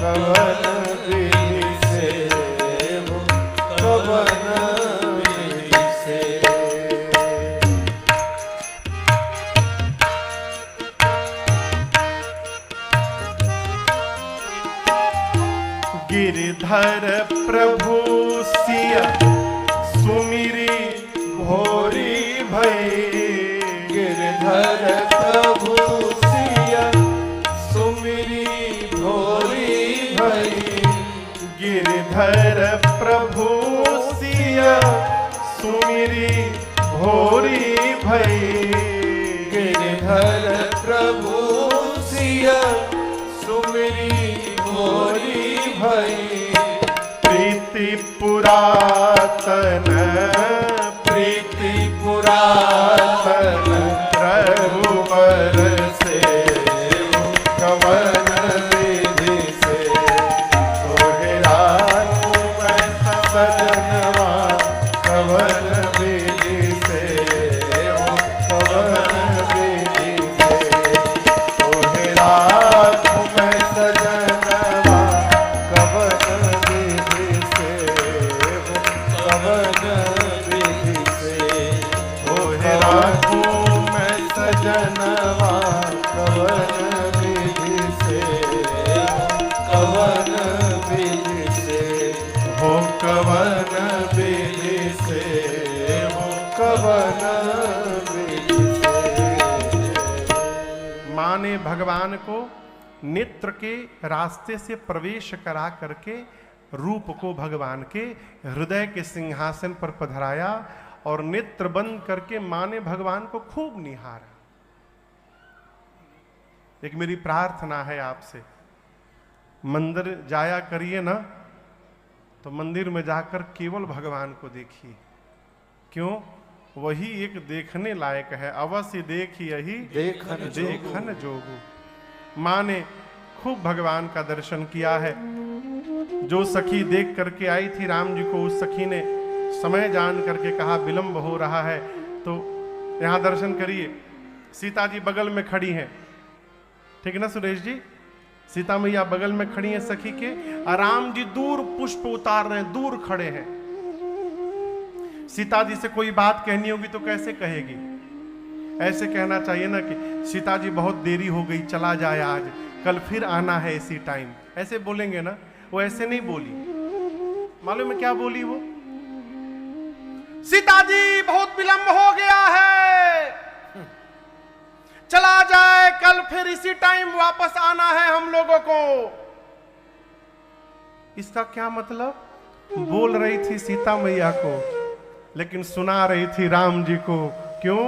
A: कवन विधि से हो कवन विधि से। गिरधर प्रभु सिया सुमिरी भोरी भई, गिरधर प्रभु सिया सुमिरी भोरी भई, गिरधर प्रभु सिया सुमिरी भोरी भई, गिरधर प्रभु सिया सुमिरी भोरी भई, प्रीति पुरातन, प्रीति पुरातन प्रभु बरसे कवन विधि से, तोहे राखूं मैं सजनवा कवन विधि से हो कवन विधि से, तोहे राखूं मैं सजनवा कवन विधि से हो कवन विधि से, तोहे राखूं मैं सजनवा कवन विधि से कवन विधि से हो कवन विधि से हो कवन विधि से। माँ ने भगवान को नेत्र के रास्ते से प्रवेश करा करके रूप को भगवान के हृदय के सिंहासन पर पधराया और नेत्र बंद करके माँ ने भगवान को खूब निहारा। एक मेरी प्रार्थना है आपसे, मंदिर जाया करिए ना तो मंदिर में जाकर केवल भगवान को देखिए, क्यों? वही एक देखने लायक है, अवश्य देखिए ही देखन जोगु। माँ ने खूब भगवान का दर्शन किया है। जो सखी देख करके आई थी राम जी को, उस सखी ने समय जान करके कहा विलंब हो रहा है तो यहाँ दर्शन करिए। सीता जी बगल में खड़ी हैं, ठीक ना सुरेश जी? सीता मैया बगल में खड़ी हैं सखी के, और राम जी दूर पुष्प उतार रहे हैं, दूर खड़े हैं। सीता जी से कोई बात कहनी होगी तो कैसे कहेगी? ऐसे कहना चाहिए ना कि सीता जी बहुत देरी हो गई, चला जाए आज, कल फिर आना है इसी टाइम, ऐसे बोलेंगे ना। वो ऐसे नहीं बोली। मालूम है क्या बोली वो? सीता जी बहुत विलंब हो गया है, चला जाए, कल फिर इसी टाइम वापस आना है हम लोगों को। इसका क्या मतलब? बोल रही थी सीता मैया को, लेकिन सुना रही थी राम जी को। क्यों?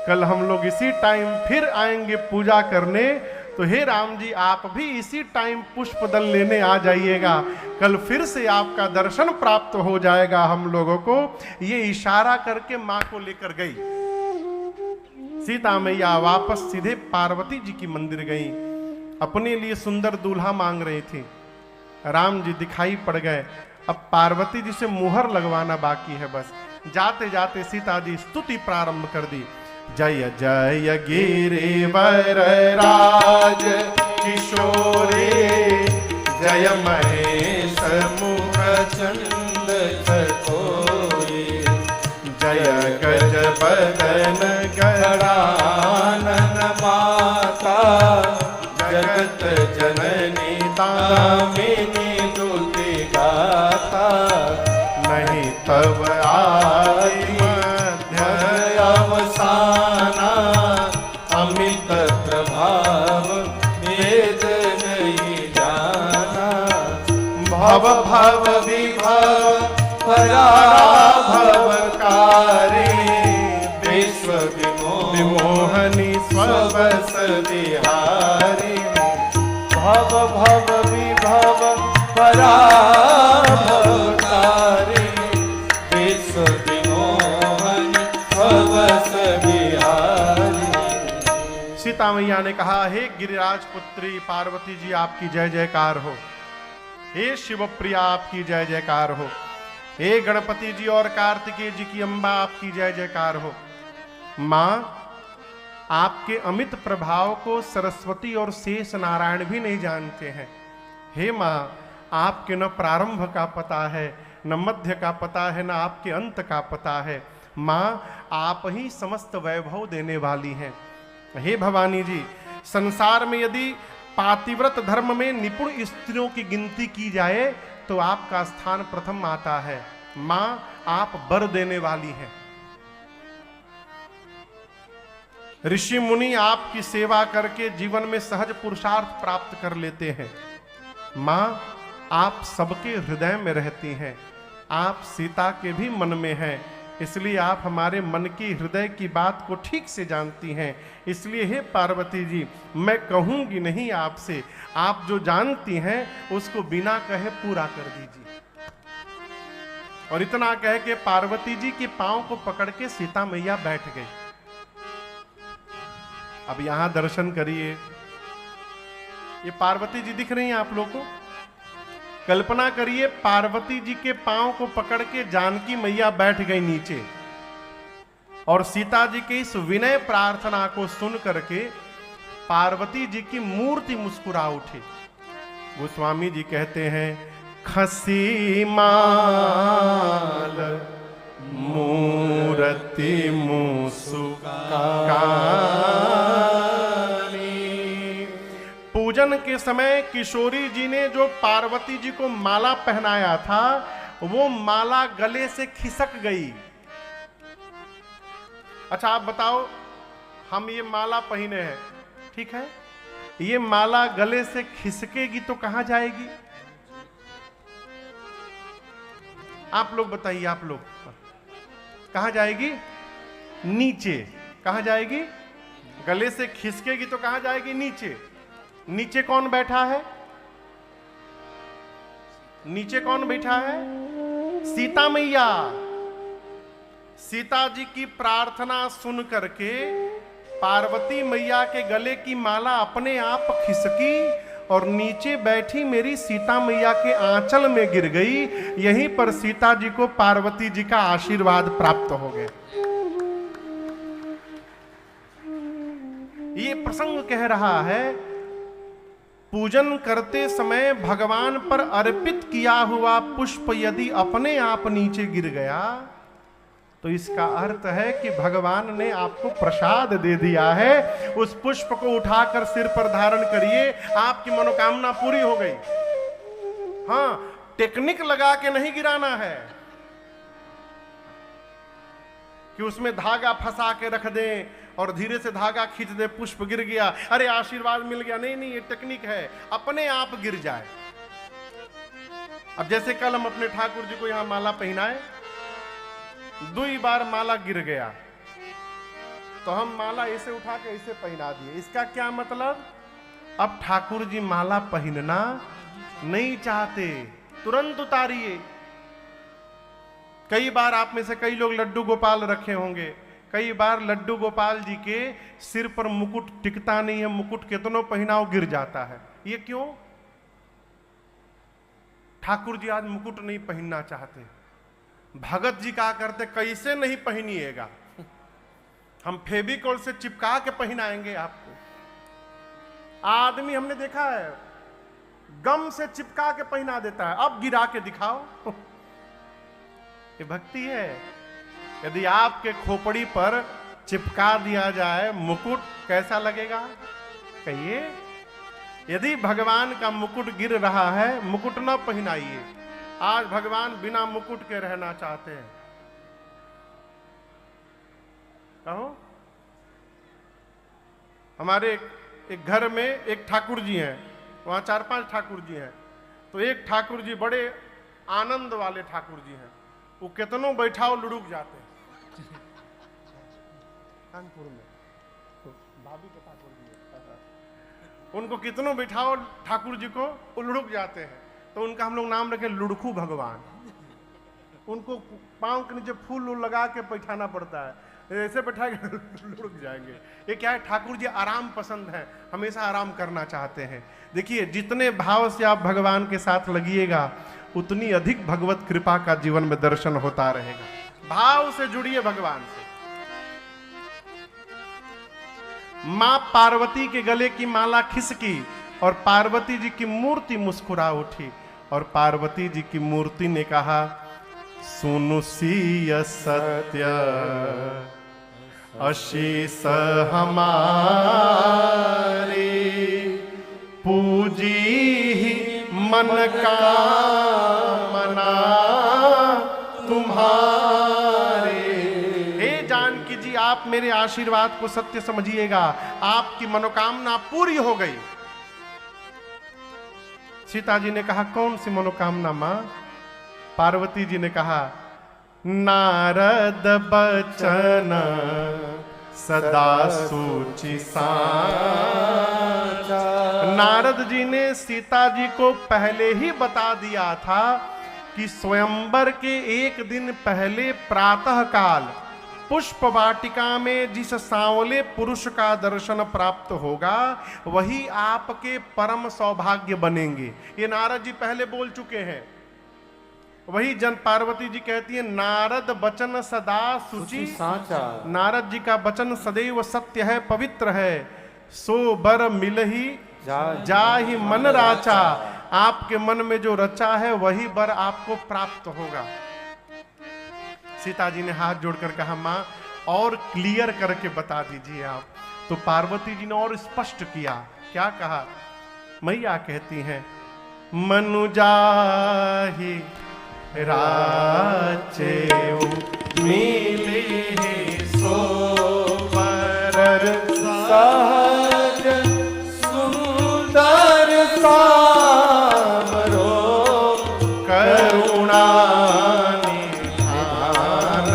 A: कल हम लोग इसी टाइम फिर आएंगे पूजा करने, तो हे राम जी आप भी इसी टाइम पुष्प दल लेने आ जाइएगा, कल फिर से आपका दर्शन प्राप्त हो जाएगा हम लोगों को। ये इशारा करके मां को लेकर गई। सीता मैया वापस सीधे पार्वती जी की मंदिर गई, अपने लिए सुंदर दूल्हा मांग रही थी। राम जी दिखाई पड़ गए। अब पार्वती जी से मुहर लगवाना बाकी है बस। जाते जाते सीता जी स्तुति प्रारंभ कर दी। जय जय गिरिवर राज किशोरे, जय महेश मुख चंद चकोरे, जय गज बदन गणानन माता, जगत जननी दामिनी दुति गाता, नहीं तब आदि मध्य अवसाना, अमित प्रभाव वेद नहीं जाना, भव भव विभव पराभवकारी, विश्व विमोहनी स्वबस विहारी, भव भव विभव
B: पराभवतारे विश्व विमोहन भवस बिहारी।
A: सीता मैया ने कहा, हे गिरिराज पुत्री पार्वती जी आपकी जय जयकार हो, हे शिव प्रिया आपकी जय जयकार हो, हे गणपति जी और कार्तिकेय जी की अम्बा आपकी जय जयकार हो। मां, आपके अमित प्रभाव को सरस्वती और शेष नारायण भी नहीं जानते हैं। हे मां, आपके न प्रारंभ का पता है, न मध्य का पता है, न आपके अंत का पता है। मां, आप ही समस्त वैभव देने वाली हैं। हे भवानी जी, संसार में यदि पातिव्रत धर्म में निपुण स्त्रियों की गिनती की जाए तो आपका स्थान प्रथम आता है। मां, आप वर देने वाली हैं। ऋषि मुनि आपकी सेवा करके जीवन में सहज पुरुषार्थ प्राप्त कर लेते हैं। मां, आप सबके हृदय में रहती हैं, आप सीता के भी मन में हैं, इसलिए आप हमारे मन की हृदय की बात को ठीक से जानती हैं। इसलिए हे पार्वती जी, मैं कहूंगी नहीं आपसे, आप जो जानती हैं उसको बिना कहे पूरा कर दीजिए। और इतना कह के पार्वती जी के पांव को पकड़ के सीता मैया बैठ गई। अब यहां दर्शन करिए, ये पार्वती जी दिख रही हैं आप लोग को। कल्पना करिए, पार्वती जी के पांव को पकड़ के जानकी मैया बैठ गई नीचे, और सीता जी के इस विनय प्रार्थना को सुन करके पार्वती जी की मूर्ति मुस्कुरा उठी। गोस्वामी जी कहते हैं, खसी माल मूर्ति मुस्कानी। पूजन के समय किशोरी जी ने जो पार्वती जी को माला पहनाया था, वो माला गले से खिसक गई। अच्छा आप बताओ, हम ये माला पहने हैं, ठीक है, ये माला गले से खिसकेगी तो कहां जाएगी? आप लोग बताइए, आप लोग कहां जाएगी? नीचे। कहां जाएगी? गले से खिसकेगी तो कहां जाएगी? नीचे। नीचे कौन बैठा है? नीचे कौन बैठा है? सीता मैया। सीता जी की प्रार्थना सुन करके पार्वती मैया के गले की माला अपने आप खिसकी और नीचे बैठी मेरी सीता मैया के आंचल में गिर गई। यहीं पर सीता जी को पार्वती जी का आशीर्वाद प्राप्त हो गया। ये प्रसंग कह रहा है, पूजन करते समय भगवान पर अर्पित किया हुआ पुष्प यदि अपने आप नीचे गिर गया तो इसका अर्थ है कि भगवान ने आपको प्रसाद दे दिया है। उस पुष्प को उठाकर सिर पर धारण करिए, आपकी मनोकामना पूरी हो गई। हां, टेक्निक लगा के नहीं गिराना है कि उसमें धागा फंसा के रख दें और धीरे से धागा खींच दे, पुष्प गिर गया, अरे आशीर्वाद मिल गया। नहीं नहीं, ये टेक्निक है, अपने आप गिर जाए। अब जैसे कल हम अपने ठाकुर जी को यहां माला पहनाए, 2 बार माला गिर गया तो हम माला ऐसे उठा के ऐसे पहना दिए। इसका क्या मतलब? अब ठाकुर जी माला पहनना नहीं चाहते, तुरंत उतारिए। कई बार आप में से कई लोग लड्डू गोपाल रखे होंगे, कई बार लड्डू गोपाल जी के सिर पर मुकुट टिकता नहीं है, मुकुट कितनों पहनाओ गिर जाता है। ये क्यों? ठाकुर जी आज मुकुट नहीं पहनना चाहते। भगत जी क्या करते, कैसे नहीं पहनिएगा, हम फेविकॉल से चिपका के पहनाएंगे आपको। आदमी हमने देखा है गम से चिपका के पहना देता है, अब गिरा के दिखाओ। ये भक्ति है। यदि आपके खोपड़ी पर चिपका दिया जाए मुकुट, कैसा लगेगा? कहिए। यदि भगवान का मुकुट गिर रहा है, मुकुट न पहनाइए। आज भगवान बिना मुकुट के रहना चाहते हैं। कहो, हमारे एक घर में एक ठाकुर जी हैं, वहां 4-5 ठाकुर जी हैं। तो एक ठाकुर जी बड़े आनंद वाले ठाकुर जी हैं, वो कितनों बैठाओ लुढ़क जाते हैं। कानपुर में भाभी के ठाकुर जी, उनको कितनों बैठाओ ठाकुर जी को, वो लुढ़क जाते हैं। तो उनका हम लोग नाम रखे लुढ़कू भगवान। उनको पांव के नीचे फूल लगा के बैठाना पड़ता है, ऐसे बैठा के लुढ़क जाएंगे। ये क्या है, ठाकुर जी आराम पसंद है, हमेशा आराम करना चाहते हैं। देखिए, जितने भाव से आप भगवान के साथ लगिएगा उतनी अधिक भगवत कृपा का जीवन में दर्शन होता रहेगा। भाव से जुड़िए भगवान से। मां पार्वती के गले की माला खिसकी और पार्वती जी की मूर्ति मुस्कुरा उठी और पार्वती जी की मूर्ति ने कहा, सुनु सिय सत्य अशीष हमारे, पूजी ही मन का मना तुम्हारे। हे जानकी जी, आप मेरे आशीर्वाद को सत्य समझिएगा, आपकी मनोकामना पूरी हो गई। सीता जी ने कहा, कौन सी मनोकामना मां? पार्वती जी ने कहा, नारद बचन सदा सूचि साचा। नारद जी ने सीता जी को पहले ही बता दिया था कि स्वयंवर के एक दिन पहले प्रातः काल पुष्प वाटिका में जिस सांवले पुरुष का दर्शन प्राप्त होगा वही आपके परम सौभाग्य बनेंगे। ये नारद जी पहले बोल चुके हैं। वही जन पार्वती जी कहती है, नारद बचन सदा सुचि
B: साचा।
A: नारद जी का वचन सदैव सत्य है, पवित्र है। सो बर मिलही जाहि मन राचा। आपके मन में जो रचा है वही बर आपको प्राप्त होगा। सीता जी ने हाथ जोड़कर कहा, मां और क्लियर करके बता दीजिए आप। तो पार्वती जी ने और स्पष्ट किया। क्या कहा? मैया कहती हैं, मनुजाहि राचेऊ मिले सो बर
B: सहज सुंदर सामरो,
A: करुणा निधान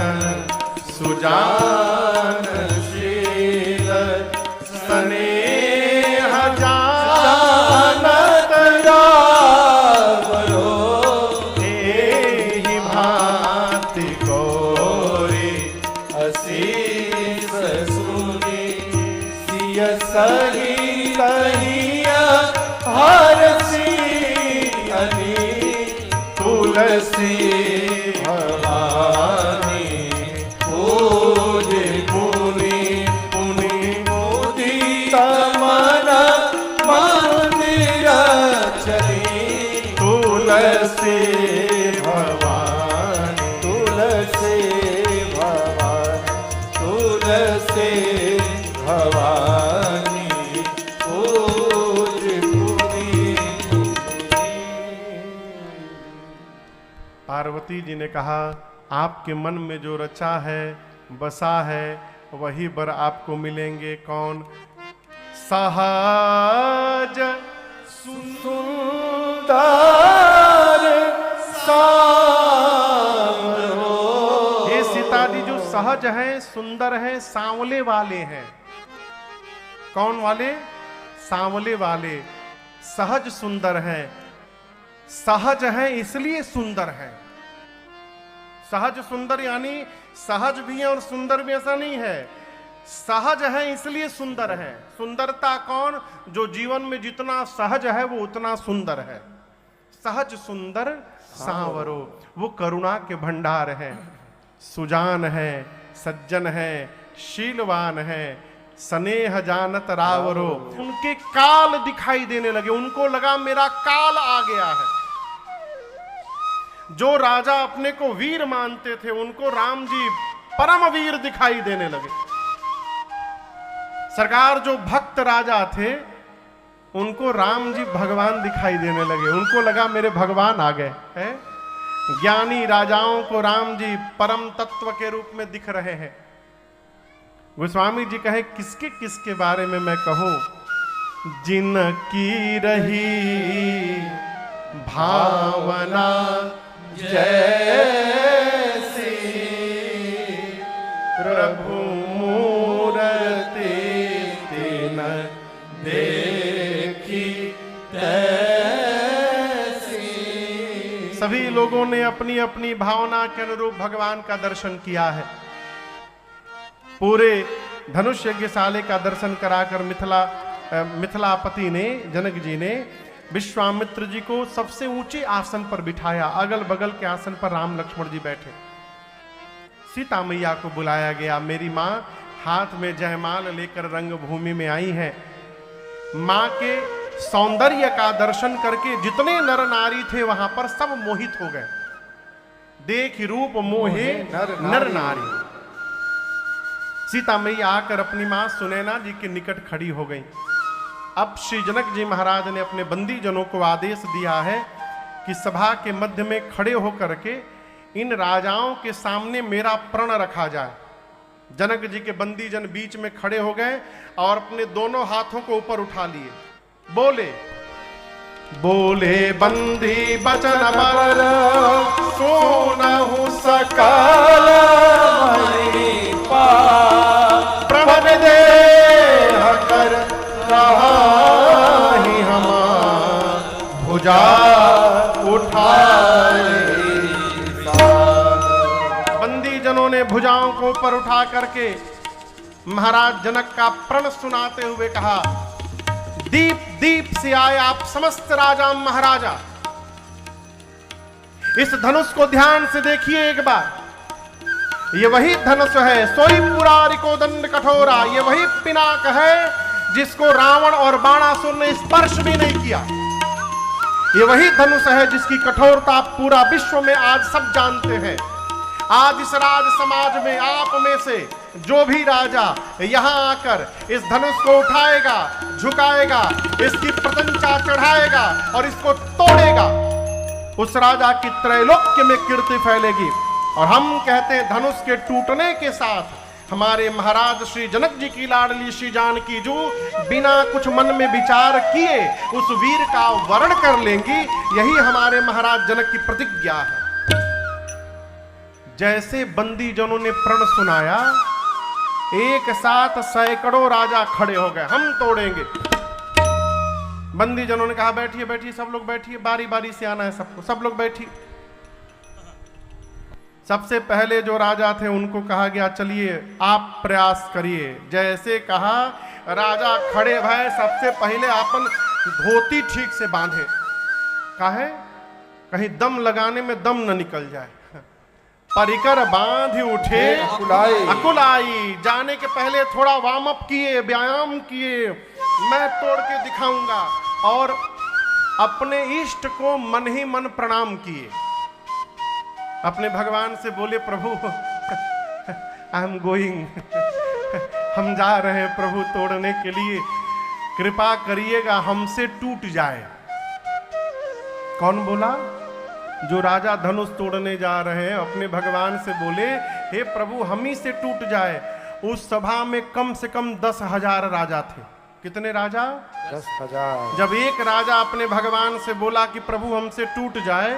A: सुजान शील स्नेह जानत
B: रावरो,
A: एहि भांति गौरी
B: असीस सुनी सिय सही कहिया हरसी अनी,
A: तुलसी
B: भवानी पूज पुनि पुनि मुदित मन मंदिर चली,
A: तुलसी भवानी
B: तुलसी भवानी तुलसी भवानी पूज पुनि।
A: पार्वती जी ने कहा, आपके मन में जो रचा है बसा है वही बर आपको मिलेंगे। कौन? सहज
B: सुंदर सामरो।
A: ये सीता जी जो सहज हैं, सुंदर हैं, सांवले वाले हैं। कौन वाले? सांवले वाले। सहज सुंदर हैं। सहज हैं इसलिए सुंदर है। सहज सुंदर यानी सहज भी है और सुंदर भी, ऐसा नहीं है। सहज है इसलिए सुंदर है। सुंदरता कौन? जो जीवन में जितना सहज है वो उतना सुंदर है। सहज सुंदर सांवरो, वो करुणा के भंडार है, सुजान है, सज्जन है, शीलवान है, स्नेह जानत रावरो। उनके काल दिखाई देने लगे, उनको लगा मेरा काल आ गया है। जो राजा अपने को वीर मानते थे उनको राम जी परम वीर दिखाई देने लगे। सरकार जो भक्त राजा थे उनको राम जी भगवान दिखाई देने लगे। उनको लगा मेरे भगवान आ गए हैं। ज्ञानी राजाओं को राम जी परम तत्व के रूप में दिख रहे हैं। गोस्वामी जी कहे, किसके किसके बारे में मैं कहूं? जिनकी रही भावना जैसी, प्रभु मूर्ति तीन देखी तैसी। सभी लोगों ने अपनी अपनी भावना के अनुरूप भगवान का दर्शन किया है। पूरे धनुष यज्ञशाले का दर्शन कराकर मिथिलापति ने, जनक जी ने विश्वामित्र जी को सबसे ऊंचे आसन पर बिठाया। अगल बगल के आसन पर राम लक्ष्मण जी बैठे। सीता मैया को बुलाया गया। मेरी माँ हाथ में जयमाल लेकर रंगभूमि में आई है। माँ के सौंदर्य का दर्शन करके जितने नर नारी थे वहां पर सब मोहित हो गए। देख रूप मोहे नर नारी। सीता मैया आकर अपनी मां सुनैना जी के निकट खड़ी हो गई। अब श्री जनक जी महाराज ने अपने बंदी जनों को आदेश दिया है कि सभा के मध्य में खड़े होकर के इन राजाओं के सामने मेरा प्रण रखा जाए। जनक जी के बंदी जन बीच में खड़े हो गए और अपने दोनों हाथों को ऊपर उठा लिए। बोले बोले बंदी बचन बर सुनहु सकल प्रणव देह कर रही हम भुजा उठाए। बंदी जनों ने भुजाओं को ऊपर उठा करके महाराज जनक का प्रण सुनाते हुए कहा, दीप दीप से आए आप समस्त राजा महाराजा। इस धनुष को ध्यान से देखिए एक बार। ये वही धनुष है, सोई पुरारी को दंड कठोरा। ये वही पिनाक है जिसको रावण और बाणासुर ने स्पर्श भी नहीं किया। ये वही धनुष है जिसकी कठोरता पूरा विश्व में आज सब जानते हैं। आज इस राज समाज में आप में से जो भी राजा यहां आकर इस धनुष को उठाएगा, झुकाएगा, इसकी प्रतंचा चढ़ाएगा और इसको तोड़ेगा, उस राजा की त्रैलोक्य में कीर्ति फैलेगी। और हम कहते हैं धनुष के टूटने के साथ हमारे महाराज श्री जनक जी की लाडली श्री जानकी जो बिना कुछ मन में विचार किए उस वीर का वर्ण कर लेंगी। यही हमारे महाराज जनक की प्रतिज्ञा है। जैसे बंदी जनों ने प्रण सुनाया, एक साथ सैकड़ों राजा खड़े हो गए, हम तोड़ेंगे। बंदी जनों ने कहा बैठिए बैठिए, सब लोग बैठिए, बारी बारी से आना है सबको, सब लोग बैठिए। सबसे पहले जो राजा थे उनको कहा गया चलिए आप प्रयास करिए। जैसे कहा राजा खड़े भय, सबसे पहले अपन धोती ठीक से बांधे। काहे? कहीं दम लगाने में दम न निकल जाए। परिकर बांध उठे अकुलाई। जाने के पहले थोड़ा वार्म अप किए, व्यायाम किए, मैं तोड़ के दिखाऊंगा। और अपने इष्ट को मन ही मन प्रणाम किए। अपने भगवान से बोले प्रभु आई एम गोइंग, हम जा रहे हैं प्रभु तोड़ने के लिए, कृपा करिएगा हमसे टूट जाए। कौन बोला? जो राजा धनुष तोड़ने जा रहे हैं अपने भगवान से बोले हे प्रभु हम ही से टूट जाए। उस सभा में कम से कम 10,000 राजा थे। कितने राजा?
B: 10,000।
A: जब एक राजा अपने भगवान से बोला कि प्रभु हमसे टूट जाए,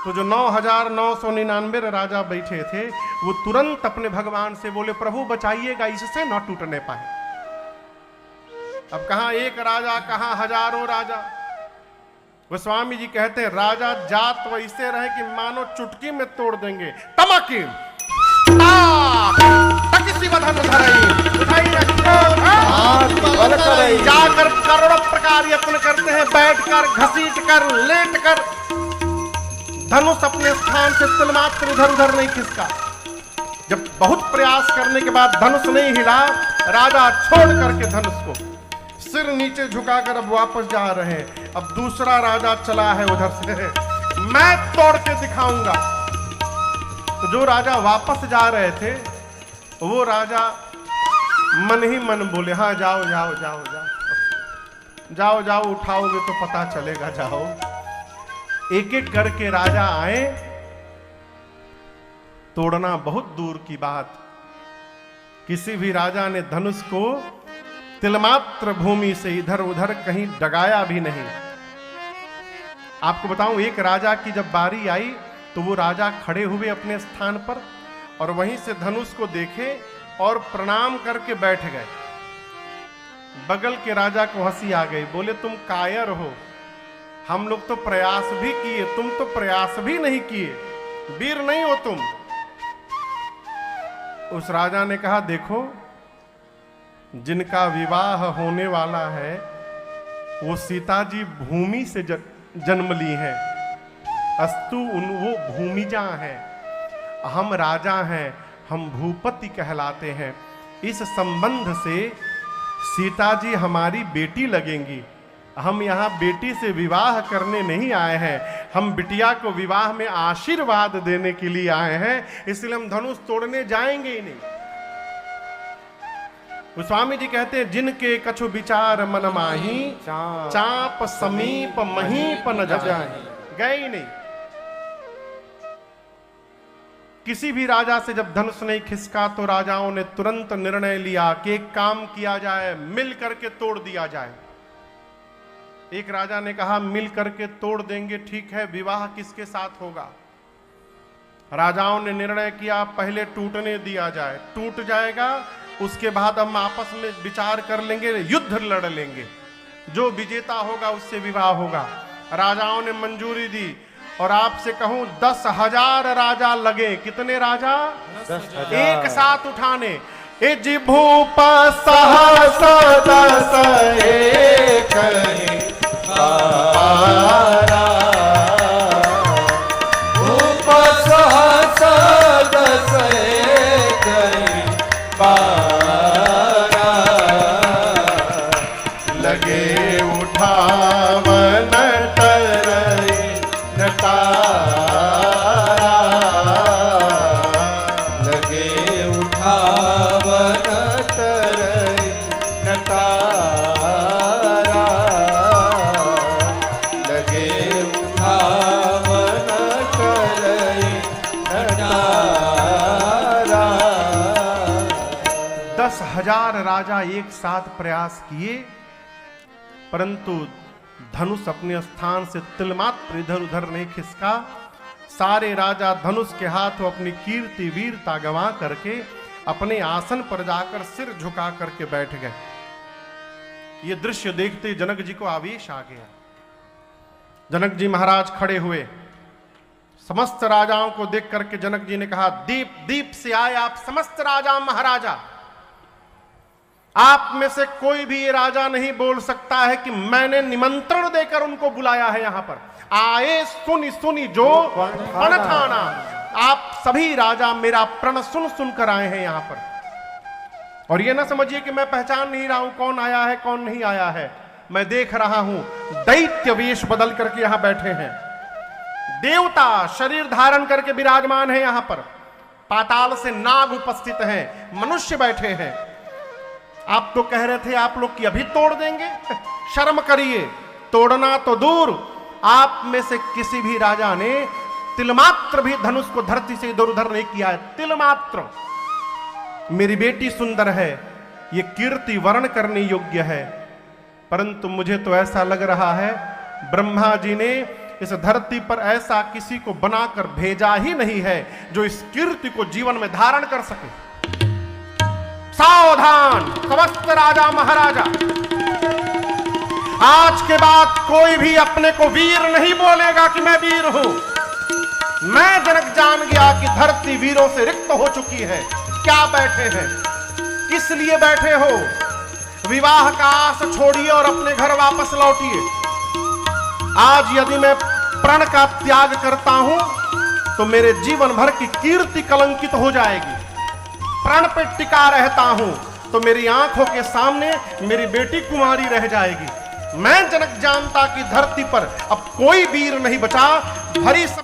A: तो जो 9,999 राजा बैठे थे वो तुरंत अपने भगवान से बोले प्रभु बचाइएगा, इससे न टूटने पाए। अब कहां एक राजा, कहां हजारों राजा। गोस्वामी जी कहते हैं राजा जात वैसे रहे कि मानो चुटकी में तोड़ देंगे। तमकी जाकर करोड़ों प्रकार यत्न करते हैं, बैठकर, घसीटकर, लेटकर, धनुष अपने स्थान से तिलमात्र इधर उधर नहीं खिसका। जब बहुत प्रयास करने के बाद धनुष नहीं हिला, राजा छोड़ करके धनुष को सिर नीचे झुकाकर अब वापस जा रहे हैं। अब दूसरा राजा चला है उधर से, मैं तोड़ के दिखाऊंगा। तो जो राजा वापस जा रहे थे वो राजा मन ही मन बोले हाँ जाओ जाओ जाओ जाओ जाओ जाओ, उठाओगे तो पता चलेगा, जाओ। एक एक करके राजा आए। तोड़ना बहुत दूर की बात, किसी भी राजा ने धनुष को तिलमात्र भूमि से इधर उधर कहीं डगाया भी नहीं। आपको बताऊं एक राजा की जब बारी आई तो वो राजा खड़े हुए अपने स्थान पर और वहीं से धनुष को देखे और प्रणाम करके बैठ गए। बगल के राजा को हंसी आ गई, बोले तुम कायर हो, हम लोग तो प्रयास भी किए, तुम तो प्रयास भी नहीं किए, वीर नहीं हो तुम। उस राजा ने कहा, देखो जिनका विवाह होने वाला है वो सीता जी भूमि से जन्म ली हैं, अस्तु वो भूमिजा हैं, हम राजा हैं, हम भूपति कहलाते हैं। इस संबंध से सीता जी हमारी बेटी लगेंगी। हम यहाँ बेटी से विवाह करने नहीं आए हैं, हम बिटिया को विवाह में आशीर्वाद देने के लिए आए हैं, इसलिए हम धनुष तोड़ने जाएंगे ही नहीं। स्वामी जी कहते हैं, जिनके कछु विचार मन माही, चाप समीप महीप न जाहि। गए ही नहीं। किसी भी राजा से जब धनुष नहीं खिसका तो राजाओं ने तुरंत निर्णय लिया कि एक काम किया जाए, मिल करके तोड़ दिया जाए। एक राजा ने कहा, मिल करके तोड़ देंगे, ठीक है, विवाह किसके साथ होगा? राजाओं ने निर्णय किया, पहले टूटने दिया जाए, टूट जाएगा, उसके बाद हम आपस में विचार कर लेंगे, युद्ध लड़ लेंगे, जो विजेता होगा उससे विवाह होगा। राजाओं ने मंजूरी दी। और आपसे कहूं 10,000 राजा लगे। कितने राजा?
B: 10,000
A: एक साथ उठाने। ए जी
B: भूप सहस दस एक बारा, भूप सहस दस एक बारा,
A: लगे उठावन तरई
B: नटारा, लगे उठावन तरई नटारा, लगे उठावन तरई नटारा।
A: 10,000 राजा एक साथ प्रयास किए, परंतु धनुष अपने स्थान से तिलमात्र इधर उधर नहीं खिसका। सारे राजा धनुष के हाथों अपनी कीर्ति वीरता गंवा करके अपने आसन पर जाकर सिर झुका करके बैठ गए। ये दृश्य देखते जनक जी को आवेश आ गया। जनक जी महाराज खड़े हुए। समस्त राजाओं को देख करके जनक जी ने कहा, दीप दीप से आए आप समस्त राजा महाराजा। आप में से कोई भी ये राजा नहीं बोल सकता है कि मैंने निमंत्रण देकर उनको बुलाया है। यहां पर आए सुनी सुनी जो पण ठाना। आप सभी राजा मेरा प्रण सुन सुन कर आए हैं यहां पर। और ये ना समझिए कि मैं पहचान नहीं रहा हूं कौन आया है कौन नहीं आया है। मैं देख रहा हूं दैत्य वेश बदल करके यहां बैठे हैं, देवता शरीर धारण करके विराजमान है यहां पर, पाताल से नाग उपस्थित हैं, मनुष्य बैठे हैं। आप तो कह रहे थे आप लोग कि अभी तोड़ देंगे, शर्म करिए। तोड़ना तो दूर, आप में से किसी भी राजा ने तिलमात्र भी धनुष को धरती से इधर उधर नहीं किया है, तिलमात्र। मेरी बेटी सुंदर है, ये कीर्ति वर्ण करने योग्य है, परंतु मुझे तो ऐसा लग रहा है ब्रह्मा जी ने इस धरती पर ऐसा किसी को बनाकर भेजा ही नहीं है जो इस कीर्ति को जीवन में धारण कर सके। सावधान समस्त राजा महाराजा, आज के बाद कोई भी अपने को वीर नहीं बोलेगा कि मैं वीर हूं। मैं जनक जान गया कि धरती वीरों से रिक्त हो चुकी है। क्या बैठे हैं, किस लिए बैठे हो? विवाह का आस छोड़िए और अपने घर वापस लौटिए। आज यदि मैं प्रण का त्याग करता हूं तो मेरे जीवन भर की कीर्ति कलंकित हो जाएगी। प्रण पे टिका रहता हूं तो मेरी आंखों के सामने मेरी बेटी कुमारी रह जाएगी। मैं जनक जानता कि धरती पर अब कोई वीर नहीं बचा, भरी